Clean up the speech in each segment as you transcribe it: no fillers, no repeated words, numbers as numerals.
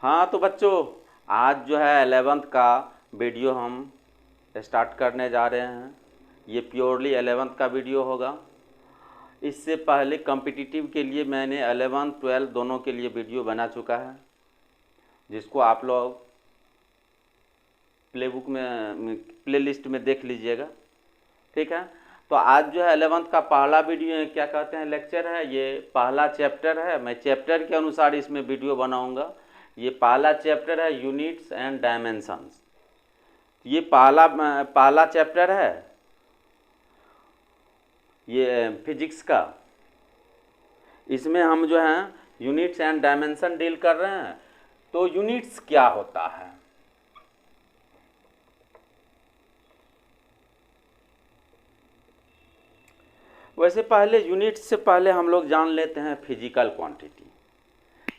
हाँ तो बच्चों, आज जो है 11th का वीडियो हम स्टार्ट करने जा रहे हैं। ये प्योरली 11th का वीडियो होगा। इससे पहले कॉम्पिटिटिव के लिए मैंने 11th 12 दोनों के लिए वीडियो बना चुका है, जिसको आप लोग प्लेबुक में प्लेलिस्ट में देख लीजिएगा। ठीक है, तो आज जो है 11th का पहला वीडियो है, क्या कहते हैं, लेक्चर है। ये पहला चैप्टर है। मैं चैप्टर के अनुसार इसमें वीडियो बनाऊंगा। ये पहला चैप्टर है, यूनिट्स एंड डायमेंशंस। ये पहला चैप्टर है ये फिजिक्स का। इसमें हम जो है यूनिट्स एंड डायमेंशन डील कर रहे हैं। तो यूनिट्स क्या होता है? वैसे पहले यूनिट्स से पहले हम लोग जान लेते हैं फिजिकल क्वांटिटी।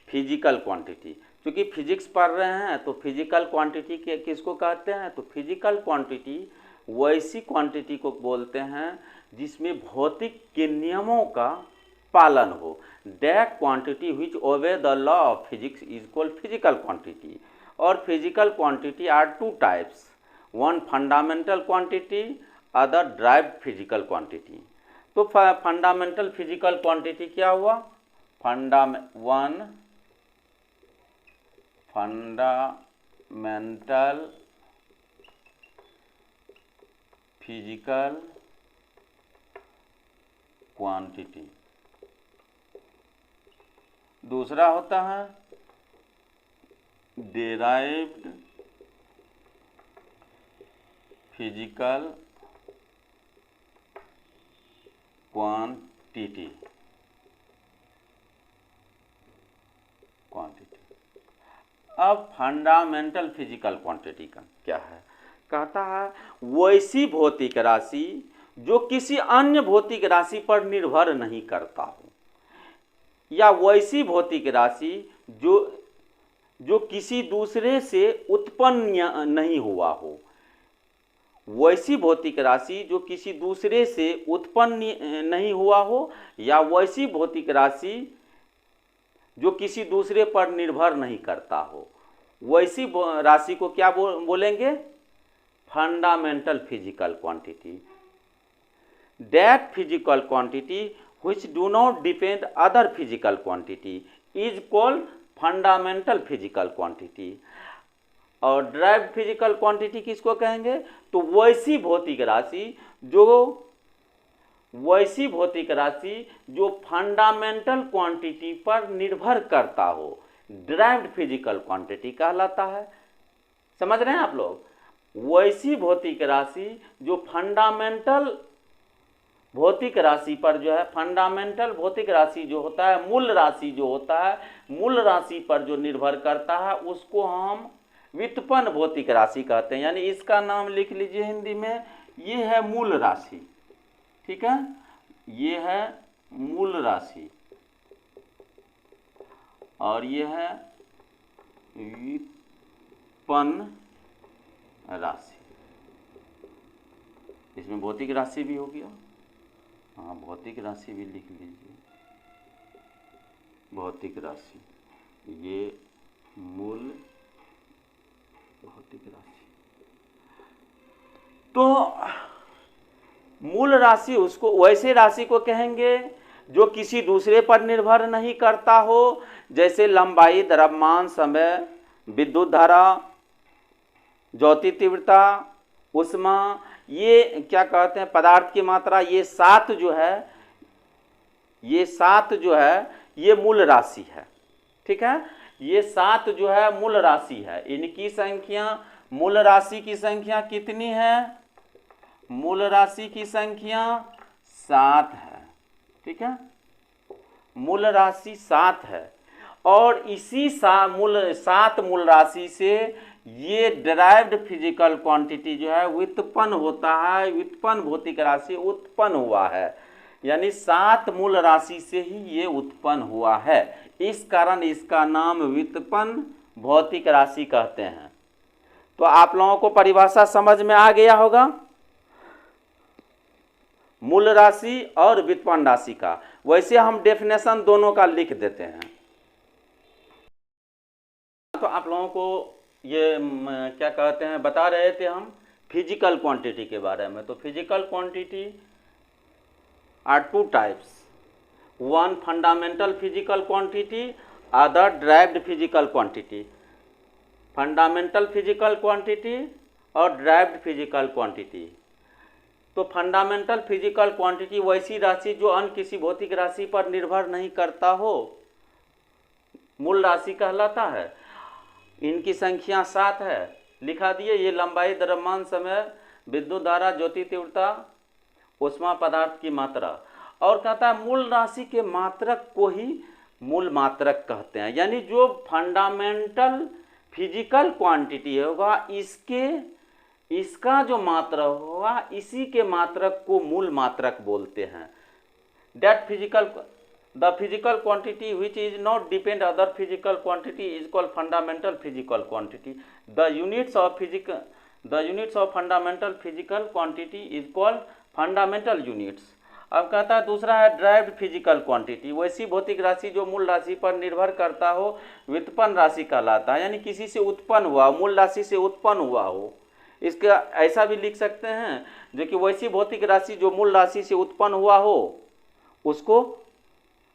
फिजिकल क्वांटिटी, क्योंकि फिजिक्स पढ़ रहे हैं तो फिजिकल क्वांटिटी के किसको कहते हैं? तो फिजिकल क्वांटिटी वैसी क्वांटिटी को बोलते हैं जिसमें भौतिक के नियमों का पालन हो। That quantity which obey the law of physics is called physical quantity. और physical quantity are two types, one fundamental quantity, other derived physical quantity. तो फंडामेंटल फिजिकल क्वांटिटी क्या हुआ? Fundamental physical quantity. दूसरा होता है डेराइव्ड फिजिकल क्वांटिटी। अब fundamental physical quantity का क्या है? कहता है वैसी भौतिक राशि जो किसी अन्य भौतिक राशि पर निर्भर नहीं करता हो, या वैसी भौतिक राशि जो किसी दूसरे से उत्पन्न नहीं हुआ हो। वैसी भौतिक राशि जो किसी दूसरे से उत्पन्न नहीं हुआ हो, या वैसी भौतिक राशि जो किसी दूसरे पर निर्भर नहीं करता हो। वैसी राशि को क्या बोलेंगे? Fundamental physical quantity. That physical quantity which do not depend other physical quantity is called fundamental physical quantity। और ड्राइव्ड फिजिकल क्वांटिटी किसको कहेंगे? तो वैसी भौतिक राशि जो फंडामेंटल क्वांटिटी पर निर्भर करता हो, ड्राइव्ड फिजिकल क्वांटिटी कहलाता है। समझ रहे हैं आप लोग? वैसी भौतिक राशि जो फंडामेंटल भौतिक राशि पर जो है, फंडामेंटल भौतिक राशि जो होता है, मूल राशि जो होता है, मूल राशि पर जो निर्भर करता है, उसको हम व्युत्पन्न भौतिक राशि कहते हैं। यानी इसका नाम लिख लीजिए हिंदी में, ये है मूल राशि। ठीक है, ये है मूल राशि और ये है व्युत्पन्न राशि। इसमें भौतिक राशि भी हो गया। हाँ, भौतिक राशि भी लिख लीजिए। भौतिक राशि, ये मूल भौतिक राशि। तो मूल राशि उसको वैसे राशि को कहेंगे जो किसी दूसरे पर निर्भर नहीं करता हो, जैसे लंबाई, द्रव्यमान, समय, विद्युत धारा, ज्योति तीव्रता, ऊष्मा, ये क्या कहते हैं, पदार्थ की मात्रा, ये सात जो है ये मूल राशि है। ठीक है, ये सात जो है मूल राशि है। इनकी संख्या, मूल राशि की संख्या कितनी है? मूल राशि की संख्या 7 है। ठीक है, मूल राशि 7 है। और इसी सात मूल राशि से ये डिराइव्ड फिजिकल क्वांटिटी जो है व्युत्पन्न होता है। व्युत्पन्न भौतिक राशि उत्पन्न हुआ है, यानी 7 मूल राशि से ही ये उत्पन्न हुआ है। इस कारण इसका नाम व्युत्पन्न भौतिक राशि कहते हैं। तो आप लोगों को परिभाषा समझ में आ गया होगा मूल राशि और व्युत्पन्न राशि का। वैसे हम डेफिनेशन दोनों का लिख देते हैं। तो आप लोगों को ये क्या कहते हैं बता रहे थे हम फिजिकल क्वांटिटी के बारे में। तो physical quantity are two types, one fundamental physical quantity, other derived physical quantity। Fundamental physical quantity और ड्राइव्ड फिजिकल क्वांटिटी। तो फंडामेंटल फिजिकल क्वांटिटी वैसी राशि जो अन्य किसी भौतिक राशि पर निर्भर नहीं करता हो, मूल राशि कहलाता है। इनकी संख्या 7 है, लिखा दिए। ये लंबाई, द्रव्यमान, समय, विद्युत धारा, ज्योति तीव्रता, ऊष्मा, पदार्थ की मात्रा। और कहता है मूल राशि के मात्रक को ही मूल मात्रक कहते हैं। यानी जो फंडामेंटल फिजिकल क्वांटिटी होगा इसका जो मात्रा होगा इसी के मात्रक को मूल मात्रक बोलते हैं। The physical quantity which is not depend other physical quantity is called fundamental physical quantity. The units of fundamental physical quantity is called fundamental units. अब कहता है दूसरा है ड्राइव्ड फिजिकल क्वांटिटी, वैसी भौतिक राशि जो मूल राशि पर निर्भर करता हो, व्युत्पन्न राशि कहलाता है। यानी किसी से उत्पन्न हुआ, मूल राशि से उत्पन्न हुआ हो। इसका ऐसा भी लिख सकते हैं जो कि वैसी भौतिक राशि जो मूल राशि से उत्पन्न हुआ हो उसको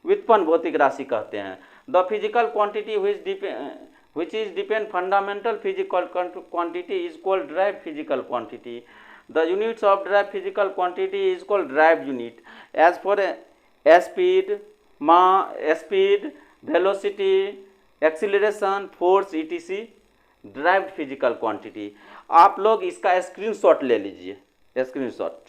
व्युत्पन्न भौतिक राशि कहते हैं। The physical quantity which is depend fundamental physical quantity is called derived physical quantity. The units of derived physical quantity is called derived unit. As for speed, velocity, acceleration, force etc. derived physical quantity. आप लोग इसका screenshot ले लीजिए, screenshot.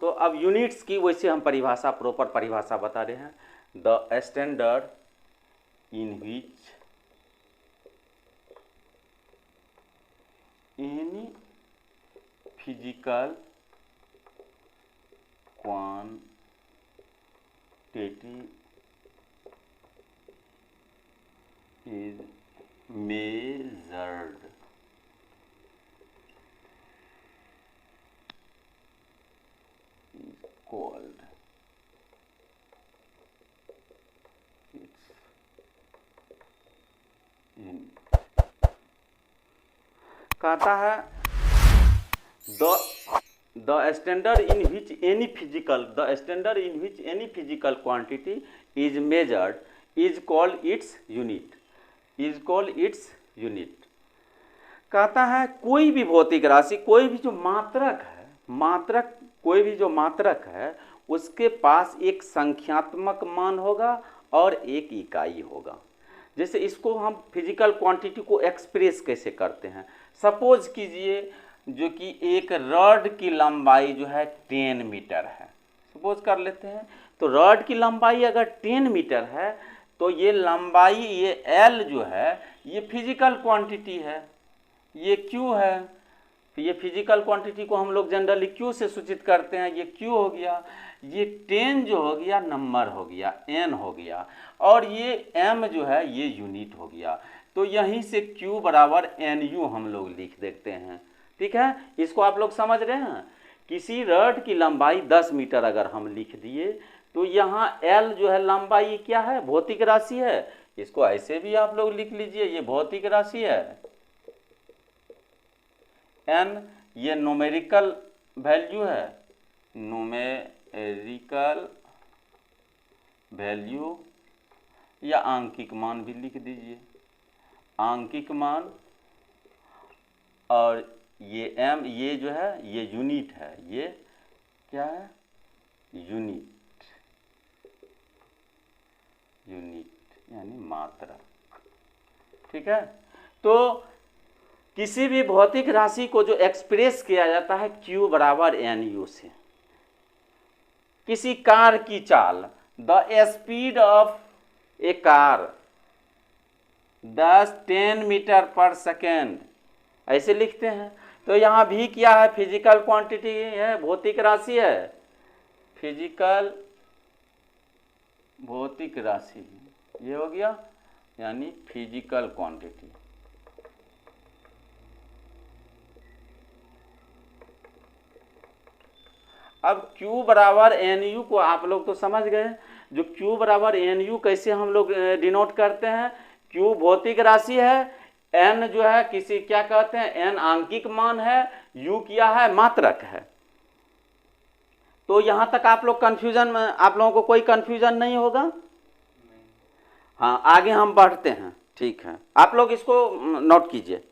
तो अब units की वैसे हम परिभाषा, प्रॉपर परिभाषा बता रहे हैं। The standard in which any physical quantity is measured is called its unit। कहता है the standard in which any physical quantity is measured is called its unit। कहता है कोई भी भौतिक राशि, कोई भी जो मात्रक है उसके पास एक संख्यात्मक मान होगा और एक इकाई होगा। जैसे इसको हम फिजिकल क्वांटिटी को एक्सप्रेस कैसे करते हैं। सपोज कीजिए जो कि एक रॉड की लंबाई जो है 10 मीटर है, सपोज कर लेते हैं। तो रॉड की लंबाई अगर 10 मीटर है तो ये लंबाई, ये एल जो है ये फिजिकल क्वांटिटी है, ये क्यू है। तो ये फिजिकल क्वांटिटी को हम लोग जनरली क्यू से सूचित करते हैं। ये क्यू हो गया, ये 10 जो हो गया नंबर हो गया, एन हो गया, और ये एम जो है ये यूनिट हो गया। तो यहीं से Q बराबर NU हम लोग लिख देते हैं। ठीक है, इसको आप लोग समझ रहे हैं। किसी रॉड की लंबाई 10 मीटर अगर हम लिख दिए तो यहाँ L जो है लंबाई क्या है, भौतिक राशि है। इसको ऐसे भी आप लोग लिख लीजिए, ये भौतिक राशि है। N ये न्यूमेरिकल वैल्यू है, न्यूमेरिकल वैल्यू, या आंकिक मान भी लिख दीजिए, आंकिक मान। और ये m ये जो है ये यूनिट है, ये क्या है, यूनिट यानी मात्रक। ठीक है, तो किसी भी भौतिक राशि को जो एक्सप्रेस किया जाता है Q बराबर NU से। किसी कार की चाल, the speed of a car 10 metre per second, ऐसे लिखते हैं। तो यहाँ भी क्या है, फिजिकल क्वांटिटी है, भौतिक राशि है, फिजिकल भौतिक राशि ये हो गया, यानी फिजिकल क्वांटिटी। अब Q बराबर NU को आप लोग तो समझ गए। जो Q बराबर एन यू कैसे हम लोग डिनोट करते हैं, Q भौतिक राशि है, N जो है किसी क्या कहते हैं, N आंकिक मान है, U क्या है, मात्रक है। तो यहां तक आप लोग कंफ्यूजन, आप लोगों को कोई कंफ्यूजन नहीं होगा? हाँ, आगे हम बढ़ते हैं। ठीक है, आप लोग इसको नोट कीजिए।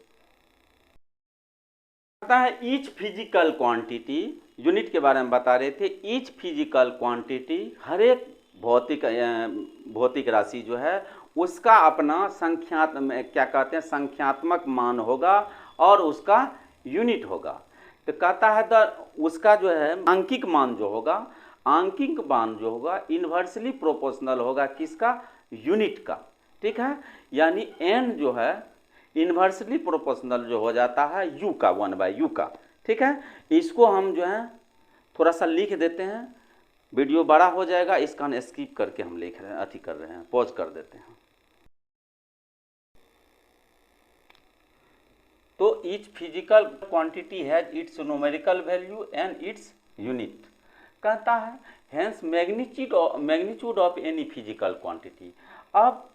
आता है ईच फिजिकल क्वांटिटी, यूनिट के बारे में बता रहे थे। ईच फिजिकल क्वांटिटी, हर एक भौतिक राशि जो है उसका अपना क्या कहते हैं, संख्यात्मक मान होगा और उसका यूनिट होगा। तो कहता है उसका जो है आंकिक मान जो होगा, आंकिक मान जो होगा इन्वर्सली प्रोपोर्शनल होगा किसका, यूनिट का। ठीक है, यानी n जो है इन्वर्सली प्रोपोर्शनल जो हो जाता है u का, 1/u का। ठीक है, इसको हम जो है थोड़ा सा लिख देते हैं, वीडियो बड़ा हो जाएगा, इसका स्किप करके हम लिख रहे हैं, अथी कर रहे हैं, पॉज कर देते हैं। तो each physical quantity has its numerical value and its unit. कहता है hence magnitude of any physical quantity. अब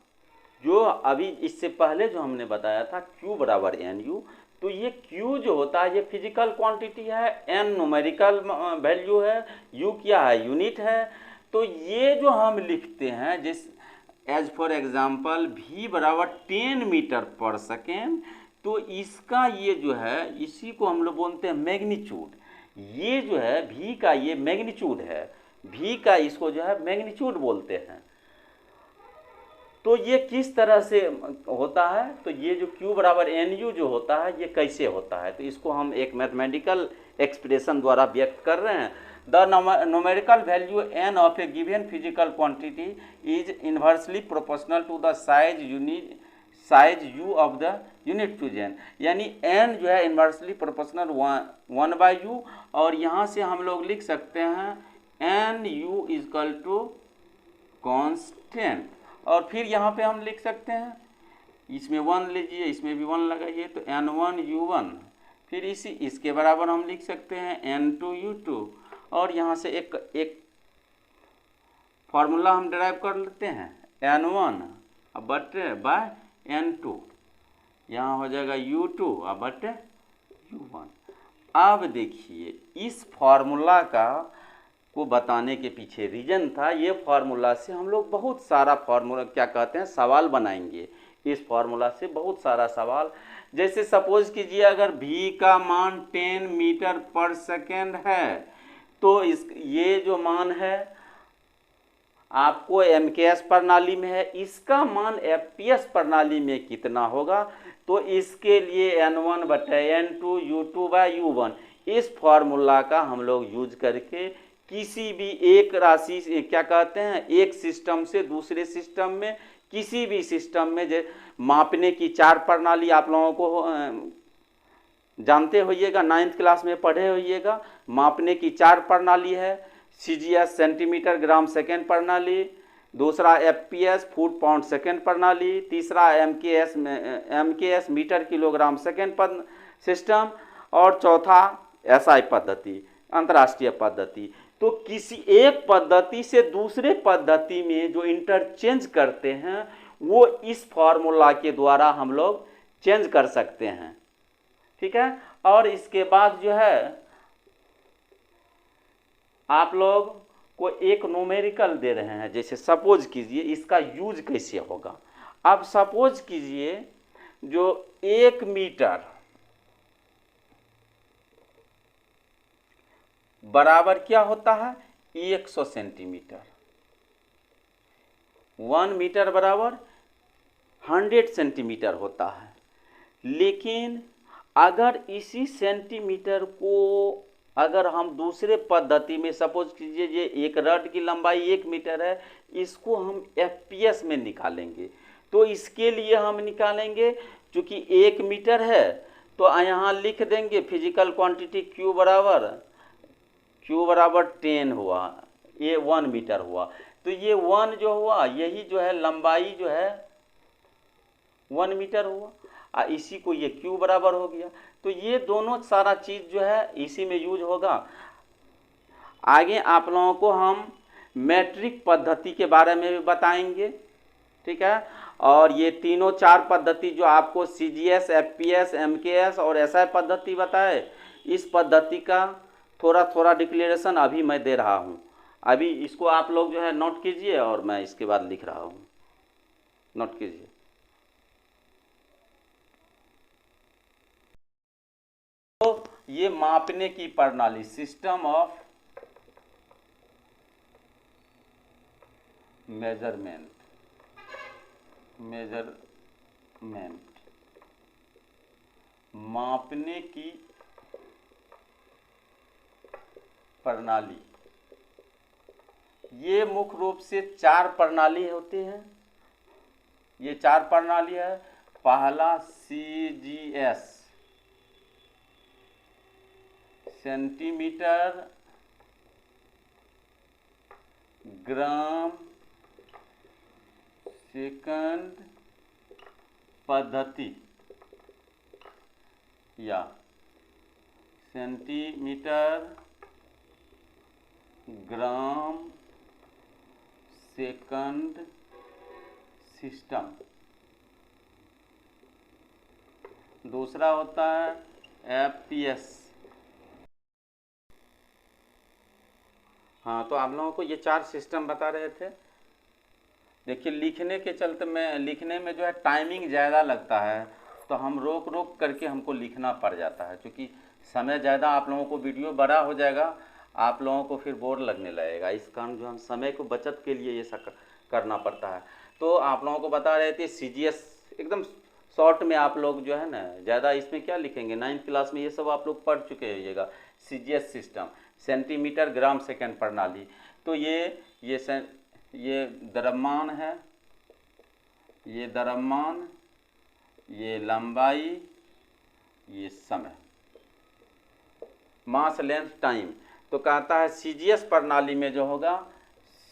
जो अभी इससे पहले जो हमने बताया था Q बराबर एन यू, तो ये Q जो होता है ये फिजिकल क्वांटिटी है, N न्यूमेरिकल वैल्यू है, U क्या है, यूनिट है। तो ये जो हम लिखते हैं जिस एज फॉर एग्जांपल V बराबर 10 मीटर पर सेकेंड, तो इसका ये जो है इसी को हम लोग बोलते हैं मैग्नीट्यूड। ये जो है V का ये मैग्नीट्यूड है, V का इसको जो है मैग्नीट्यूड बोलते हैं। तो ये किस तरह से होता है, तो ये जो Q बराबर एन यू जो होता है ये कैसे होता है, तो इसको हम एक मैथमेटिकल एक्सप्रेशन द्वारा व्यक्त कर रहे हैं। The numerical value n of a given physical quantity is inversely proportional to the size u of the unit fusion. यानी n जो है इन्वर्सली प्रोपोर्शनल 1/u, और यहाँ से हम लोग लिख सकते हैं n u equal to constant, और फिर यहाँ पे हम लिख सकते हैं, इसमें 1 लीजिए, इसमें भी 1 लगाइए, तो n1u1, फिर इसके बराबर हम लिख सकते हैं n2u2, और यहाँ से एक फार्मूला हम डिराइव कर लेते हैं, n1 बटे बाय n2, यहाँ हो जाएगा u2 बटे u1। अब देखिए इस फार्मूला को बताने के पीछे रीजन था, ये फार्मूला से हम लोग बहुत सारा फार्मूला क्या कहते हैं सवाल बनाएंगे। इस फार्मूला से बहुत सारा सवाल, जैसे सपोज कीजिए अगर v का मान 10 मीटर पर सेकेंड है, तो ये जो मान है आपको MKS प्रणाली में है, इसका मान FPS प्रणाली में कितना होगा, तो इसके लिए n1 बटे n2 u2/u1, इस फार्मूला का हम लोग यूज करके किसी भी एक राशि से क्या कहते हैं, एक सिस्टम से दूसरे सिस्टम में, किसी भी सिस्टम में जो मापने की 4 प्रणाली आप लोगों को जानते होइएगा, 9th क्लास में पढ़े होइएगा। मापने की 4 प्रणाली है, CGS सेंटीमीटर ग्राम सेकेंड दूसरा FPS फुट पाउंड सेकेंड प्रणाली, तीसरा MKS metre kilogram second system, और चौथा SI पद्धति, अंतर्राष्ट्रीय पद्धति। तो किसी एक पद्धति से दूसरे पद्धति में जो इंटरचेंज करते हैं वो इस फॉर्मूला के द्वारा हम लोग चेंज कर सकते हैं। ठीक है, और इसके बाद जो है आप लोग को एक न्यूमेरिकल दे रहे हैं, जैसे सपोज कीजिए इसका यूज कैसे होगा। अब सपोज कीजिए जो 1 मीटर बराबर क्या होता है 100 सेंटीमीटर, 1 मीटर बराबर 100 सेंटीमीटर होता है। लेकिन अगर इसी सेंटीमीटर को अगर हम दूसरे पद्धति में सपोज कीजिए ये एक रड की लंबाई 1 मीटर है, इसको हम FPS में निकालेंगे, तो इसके लिए हम निकालेंगे चूँकि 1 मीटर है तो यहाँ लिख देंगे फिजिकल क्वांटिटी Q बराबर 10 हुआ, ये 1 मीटर हुआ, तो ये 1 जो हुआ यही जो है लंबाई जो है 1 मीटर हुआ, इसी को ये Q बराबर हो गया। तो ये दोनों सारा चीज़ जो है इसी में यूज होगा। आगे आप लोगों को हम मैट्रिक पद्धति के बारे में भी बताएंगे, ठीक है। और ये तीनों चार पद्धति जो आपको CGS, FPS, MKS और SI पद्धति बताए, इस पद्धति का थोड़ा थोड़ा डिक्लेरेशन अभी मैं दे रहा हूँ। अभी इसको आप लोग जो है नोट कीजिए और मैं इसके बाद लिख रहा हूँ, नोट कीजिए। तो ये मापने की प्रणाली, सिस्टम ऑफ मेजरमेंट, मापने की प्रणाली, ये मुख्य रूप से चार प्रणाली होती हैं। ये चार प्रणाली है। पहला CGS, सेंटीमीटर ग्राम सेकंड पद्धति या सेंटीमीटर ग्राम सेकंड सिस्टम। दूसरा होता है FPS। हाँ, तो आप लोगों को ये चार सिस्टम बता रहे थे। देखिए, लिखने के चलते लिखने में जो है टाइमिंग ज़्यादा लगता है, तो हम रोक रोक करके हमको लिखना पड़ जाता है, क्योंकि समय ज़्यादा, आप लोगों को वीडियो बड़ा हो जाएगा, आप लोगों को फिर बोर लगने लगेगा। इस कारण जो हम समय को बचत के लिए ये सब करना पड़ता है। तो आप लोगों को बता रहे थे CGS, एकदम शॉर्ट में आप लोग जो है ना, ज़्यादा इसमें क्या लिखेंगे, 9th क्लास में ये सब आप लोग पढ़ चुके होइएगा। CGS system, centimetre gram second प्रणाली। तो ये द्रव्यमान है, ये द्रव्यमान, ये लंबाई, ये समय, मास लेंथ टाइम। तो कहता है CGS प्रणाली में जो होगा,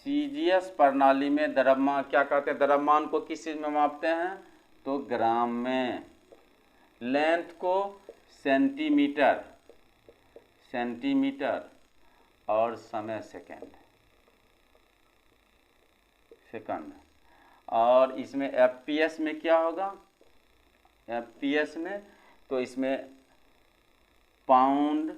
CGS प्रणाली में द्रव्यमान, क्या कहते हैं, द्रव्यमान को किस चीज़ में मापते हैं, तो ग्राम में, लेंथ को सेंटीमीटर और समय सेकंड। और इसमें FPS में क्या होगा, FPS में तो इसमें पाउंड,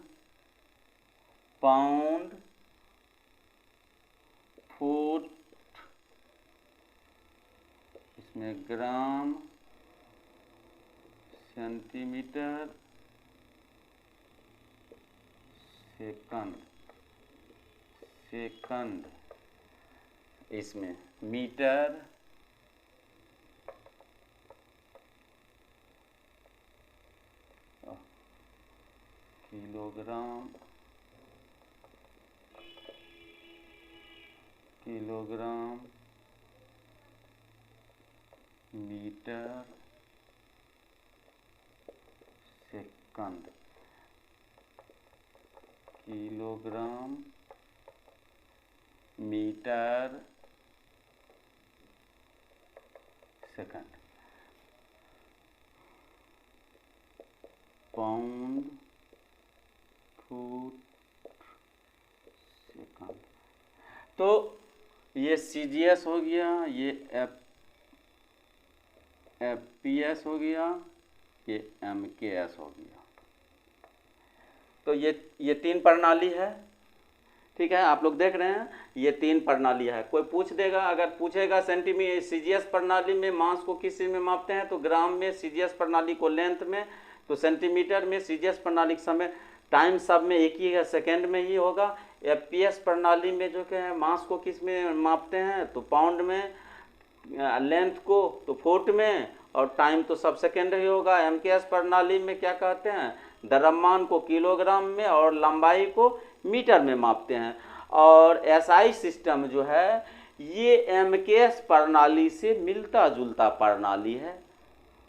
फुट, इसमें ग्राम, सेंटीमीटर, सेकंड, इसमें metre, kilogram, metre, second, kilogram, metre, second, pound, foot, second. तो ये CGS हो गया, ये FPS हो गया, ये MKS हो गया। तो ये तीन प्रणाली है, ठीक है। आप लोग देख रहे हैं, ये तीन प्रणाली है। कोई पूछ देगा, अगर पूछेगा CGS प्रणाली में मास को किस चीज़ में मापते हैं, तो ग्राम में, CGS प्रणाली को लेंथ में, तो सेंटीमीटर में, CGS प्रणाली के समय टाइम सब में एक ही है, सेकेंड में ही होगा। FPS प्रणाली में जो क्या है, मास को किस में मापते हैं, तो पाउंड में, लेंथ को तो फुट में, और टाइम तो सब सेकेंड ही होगा। MKS प्रणाली में क्या कहते हैं, द्रव्यमान को किलोग्राम में और लंबाई को मीटर में मापते हैं। और SI सिस्टम जो है, ये MKS प्रणाली से मिलता जुलता प्रणाली है,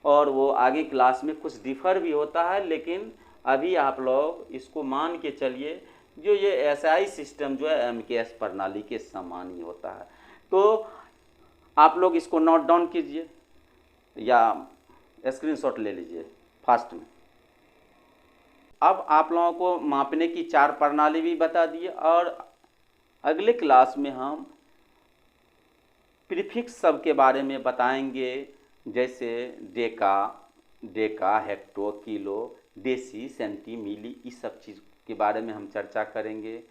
और वो आगे क्लास में कुछ डिफर भी होता है, लेकिन अभी आप लोग इसको मान के चलिए, जो ये SI सिस्टम जो है MKS प्रणाली के समान ही होता है। तो आप लोग इसको नोट डाउन कीजिए या स्क्रीनशॉट ले लीजिए फास्ट में। अब आप लोगों को मापने की चार प्रणाली भी बता दिए, और अगले क्लास में हम प्रीफिक्स सब के बारे में बताएंगे, जैसे deca, hecto, kilo, deci, centi, milli, इस सब चीज़ के बारे में हम चर्चा करेंगे।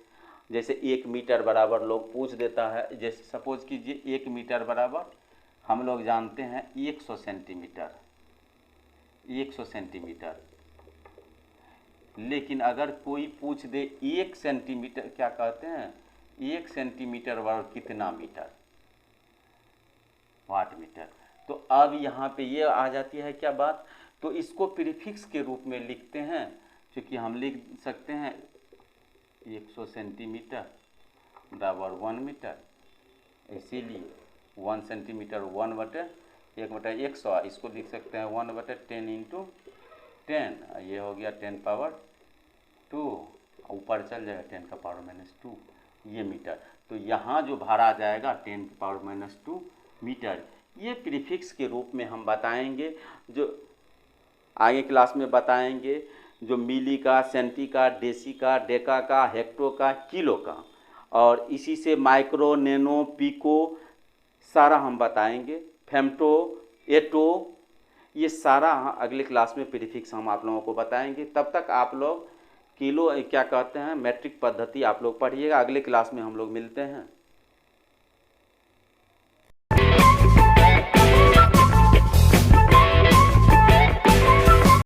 जैसे 1 मीटर बराबर लोग पूछ देता है, जैसे सपोज कीजिए 1 मीटर बराबर हम लोग जानते हैं 100 सेंटीमीटर, 100 सेंटीमीटर। लेकिन अगर कोई पूछ दे 1 सेंटीमीटर, क्या कहते हैं 1 सेंटीमीटर बराबर कितना मीटर, वाट मीटर। तो अब यहाँ पे ये आ जाती है क्या बात, तो इसको प्रीफिक्स के रूप में लिखते हैं, क्योंकि हम लिख सकते हैं 100 सेंटीमीटर बराबर 1 मीटर, इसीलिए 1 सेंटीमीटर 1/1/100, इसको लिख सकते हैं 1/10 × 10, ये हो गया 10 पावर 2, ऊपर चल जाएगा 10 का पावर -2, ये मीटर। तो यहाँ जो भरा जाएगा 10 की पावर -2 मीटर। ये प्रीफिक्स के रूप में हम बताएंगे, जो आगे क्लास में बताएंगे, जो मिली का, सेंटी का, डेसी का, डेका का, हेक्टो का, किलो का, और इसी से माइक्रो, नैनो, पिको सारा हम बताएंगे, फेम्टो, एटो, ये सारा अगले क्लास में प्रीफिक्स हम आप लोगों को बताएंगे। तब तक आप लोग किलो क्या कहते हैं मैट्रिक पद्धति आप लोग पढ़िएगा। अगले क्लास में हम लोग मिलते हैं।